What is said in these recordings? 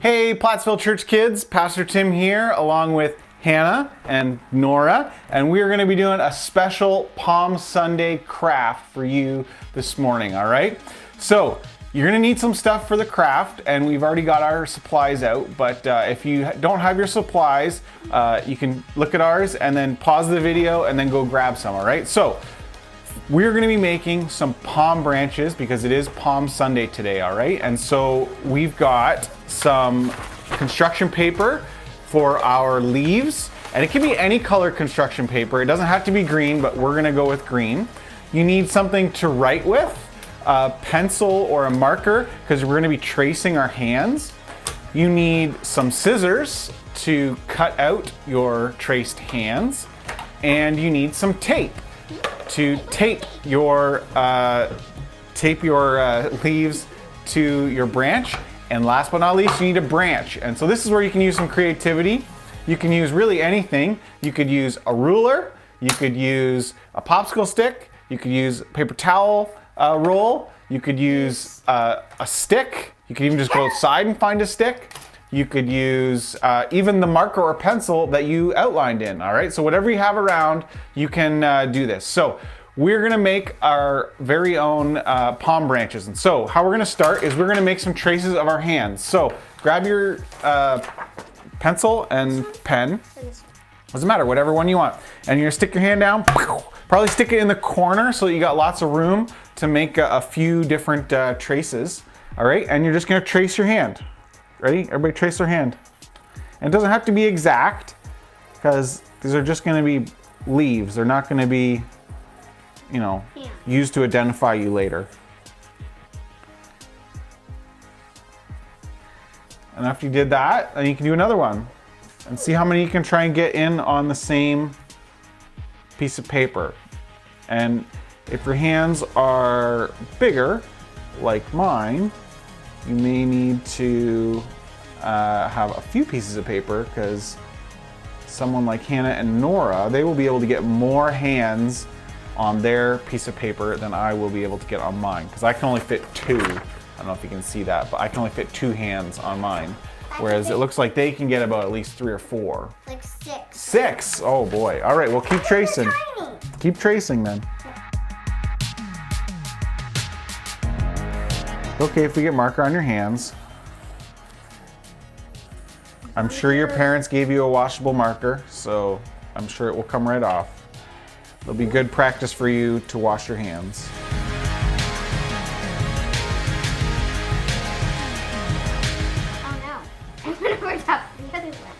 Hey, Plattsville Church kids, Pastor Tim here, along with Hannah and Norah, and we're going to be doing a special Palm Sunday craft for you this morning, all right? So, you're going to need some stuff for the craft, and we've already got our supplies out, but if you don't have your supplies, you can look at ours and then pause the video and then go grab some, all right? So, we're going to be making some palm branches because it is Palm Sunday today, all right? And so we've got some construction paper for our leaves, and it can be any color construction paper. It doesn't have to be green, but we're going to go with green. You need something to write with, a pencil or a marker, because we're going to be tracing our hands. You need some scissors to cut out your traced hands, and you need some tape to tape your leaves to your branch. And last but not least, you need a branch. And so this is where you can use some creativity. You can use really anything. You could use a ruler, you could use a popsicle stick, you could use a paper towel roll, you could use a stick, you could even just go outside and find a stick. You could use even the marker or pencil that you outlined in, all right? So whatever you have around, you can do this. So we're gonna make our very own palm branches. And so how we're gonna start is we're gonna make some traces of our hands. So grab your pencil and pen. Doesn't matter, whatever one you want. And you're gonna stick your hand down, probably stick it in the corner so that you got lots of room to make a few different traces, all right? And you're just gonna trace your hand. Ready? Everybody trace their hand. And it doesn't have to be exact because these are just going to be leaves. They're not going to be, used to identify you later. And after you did that, then you can do another one and see how many you can try and get in on the same piece of paper. And if your hands are bigger, like mine, you may need to have a few pieces of paper because someone like Hannah and Norah, they will be able to get more hands on their piece of paper than I will be able to get on mine because I can only fit two. I don't know if you can see that, but I can only fit two hands on mine. Whereas it looks like they can get about at least 3 or 4. Like 6. 6? Oh boy. All right, well keep tracing. Keep tracing then. Okay, if we get marker on your hands. I'm sure your parents gave you a washable marker, so I'm sure it will come right off. It'll be good practice for you to wash your hands. Oh no, I went over top of the other one.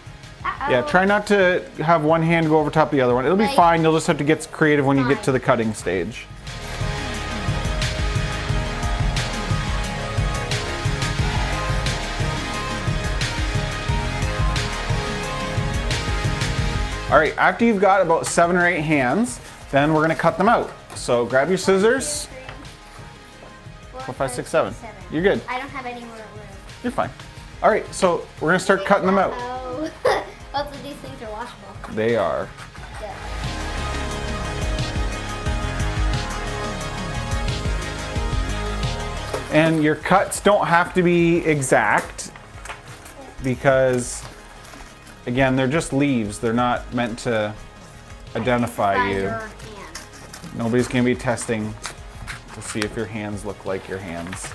Uh-oh. Yeah, try not to have one hand go over top of the other one. It'll be fine, you'll just have to get creative when you get to the cutting stage. All right, after you've got about 7 or 8 hands, then we're gonna cut them out. So grab your scissors. 4, 5, 6, 7. You're good. I don't have any more room. You're fine. All right, so we're gonna start cutting them out. Oh, both of these things are washable. They are. Good. And your cuts don't have to be exact because again, they're just leaves. They're not meant to identify you. Nobody's going to be testing to see if your hands look like your hands.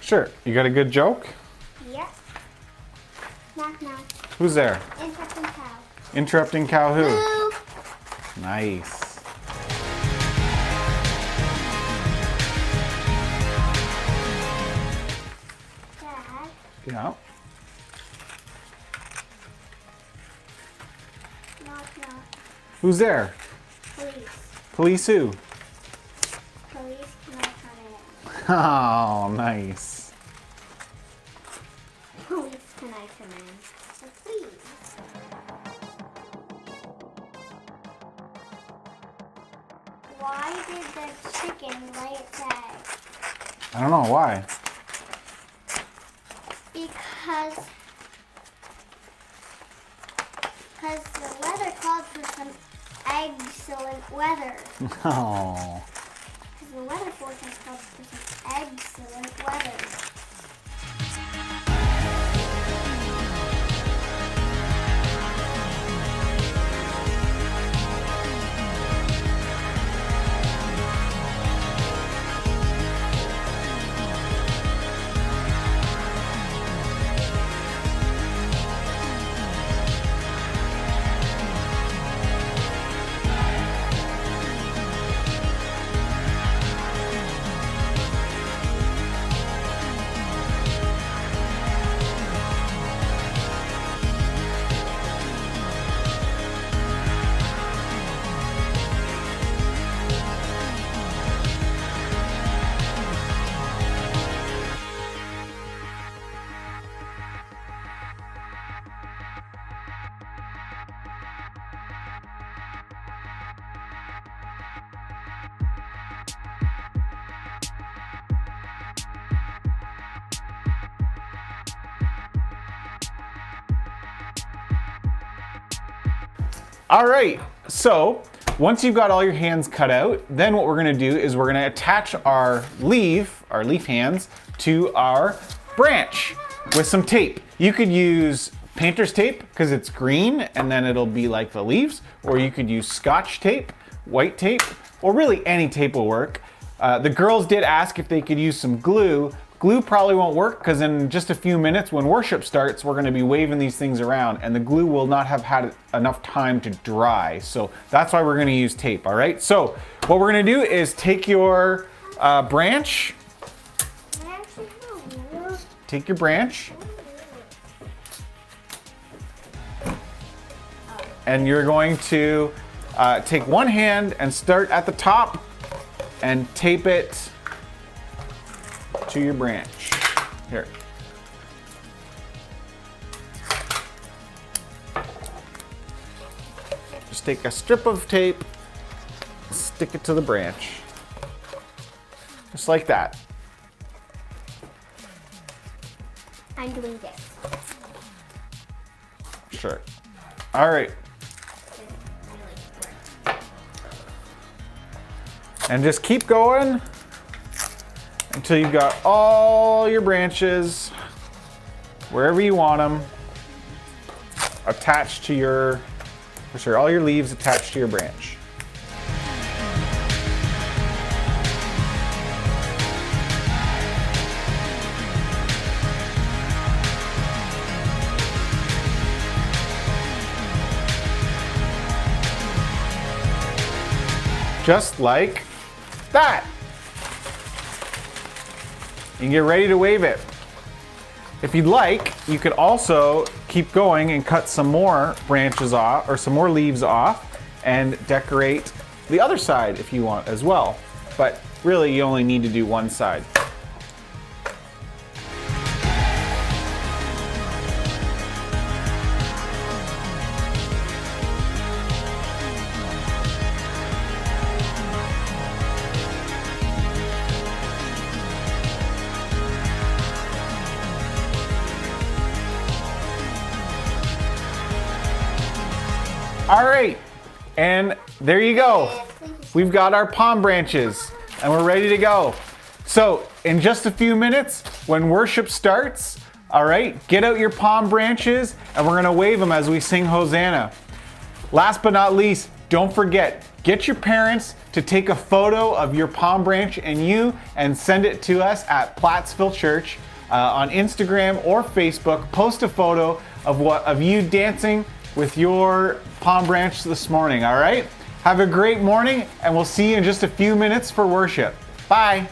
Sure. You got a good joke? Yes. Knock knock. Who's there? Interrupting cow. Interrupting cow who? Moo. Nice. Dad. Yeah. Knock knock. Who's there? Police. Police who? Police, can I come in? Oh, nice. Can I come in? So please. Why did the chicken lay its egg? I don't know why. Because the weather called for some excellent weather. Oh. Because the weather forecast called for some excellent weather. All right, so once you've got all your hands cut out, then what we're gonna do is we're gonna attach our leaf hands, to our branch with some tape. You could use painter's tape because it's green and then it'll be like the leaves, or you could use Scotch tape, white tape, or really any tape will work. The girls did ask if they could use some glue. Glue probably won't work because in just a few minutes when worship starts, we're gonna be waving these things around and the glue will not have had enough time to dry. So that's why we're gonna use tape, all right? So what we're gonna do is take your branch, take your branch, and you're going to take one hand and start at the top and tape it to your branch. Here. Just take a strip of tape, stick it to the branch. Just like that. I'm doing this. Sure. All right. And just keep going until you've got all your branches, wherever you want them, attached to your, all your leaves attached to your branch. Just like that. You can get ready to wave it. If you'd like, you could also keep going and cut some more branches off or some more leaves off and decorate the other side if you want as well. But really, you only need to do one side. All right, and there you go. We've got our palm branches and we're ready to go. So in just a few minutes, when worship starts, all right, get out your palm branches and we're gonna wave them as we sing Hosanna. Last but not least, don't forget, get your parents to take a photo of your palm branch and send it to us at Plattsville Church on Instagram or Facebook. Post a photo of you dancing with your palm branch this morning, all right? Have a great morning, and we'll see you in just a few minutes for worship. Bye.